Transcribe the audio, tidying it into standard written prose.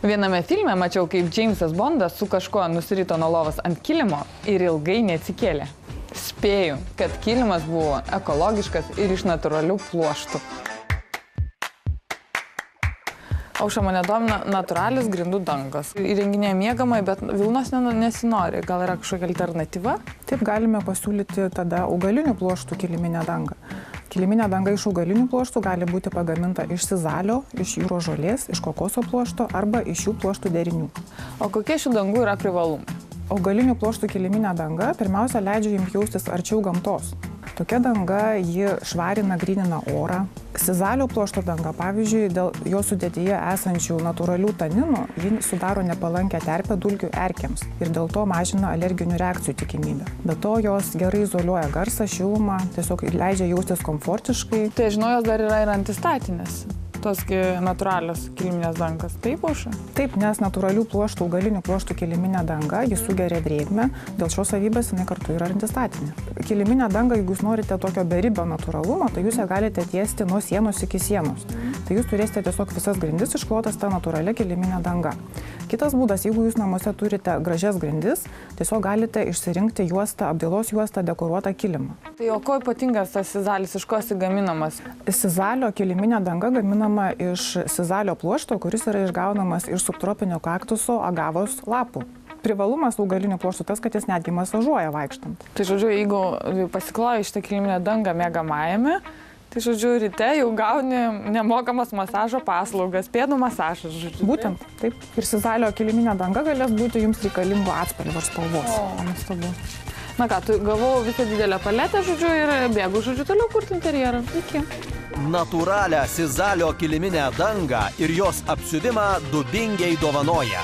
Viename filme mačiau, kaip Džeimsas Bondas su kažkuo nusirito nuo lovos ant kilimo ir ilgai neatsikėlė. Spėju, kad kilimas buvo ekologiškas ir iš natūralių pluoštų. Aušra, mane domina natūralis grindų dangos. Įrenginėje miegamai, bet vilnos nesinori. Gal yra kažkokia alternatyva? Taip galime pasiūlyti tada augalinių pluoštų kiliminę dangą. Kiliminė danga iš augalinių pluoštų gali būti pagaminta iš sizalio, iš jūros žolės, iš kokoso pluošto arba iš šių pluoštų derinių. O kokie šių dangų yra privalumai? Augalinių pluoštų kiliminė danga pirmiausia leidžia jums jaustis arčiau gamtos. Tokia danga ji švarina, grynina orą. Sizalio pluošto danga, pavyzdžiui, dėl jo sudėtyje esančių natūralių taninų, ji sudaro nepalankę terpę dulkių erkėms ir dėl to mažina alerginių reakcijų tikimybę. Be to, jos gerai izoliuoja garsą, šilumą, tiesiog leidžia jaustis komfortiškai. Tai žinau, jos dar yra ir antistatinės. Tosgi natūralios kiliminės dangas. Taip, Aušra? Taip, nes natūralių pluoštų, augalinių pluoštų kiliminė danga, jis sugeria drėgmę, dėl šios savybės jinai kartu yra antistatinė. Kiliminė danga, jeigu jūs norite tokio beribio natūralumo, tai jūs ją galite tiesti nuo sienos iki sienos. Tai jūs turėsite tiesiog visas grindis išklotas tą natūralią kiliminę dangą. Kitas būdas, jeigu jūs namuose turite gražias grindis, tiesiog galite išsirinkti juostą, apdailos juostą, dekoruotą kilimą. Tai o ko ypatingas tas sizalis, iš ko jis gaminamas? Sizalio kiliminė danga gaminama iš sizalio pluošto, kuris yra išgaunamas iš subtropinio kaktuso agavos lapų. Privalumas augalinių pluoštų tas, kad jis netgi masažuoja vaikštant. Tai žodžiu, jeigu pasikloji šitą kiliminę dangą miegamajame, tai žodžiu, ryte jau gauni nemokamas masažo paslaugas, pėdų masažas, žodžiu. Būtent, taip. Ir sizalio kiliminė danga galės būti jums reikalingo atspalvio ar spalvos. O, nuostabu. Na ką, tu gavau visą didelę paletę, žodžiu, ir bėgu, žodžiu, toliau kurti interjerą. Iki. Natūralią sizalio kiliminę dangą ir jos apsiuvimą Dubingiai dovanoja.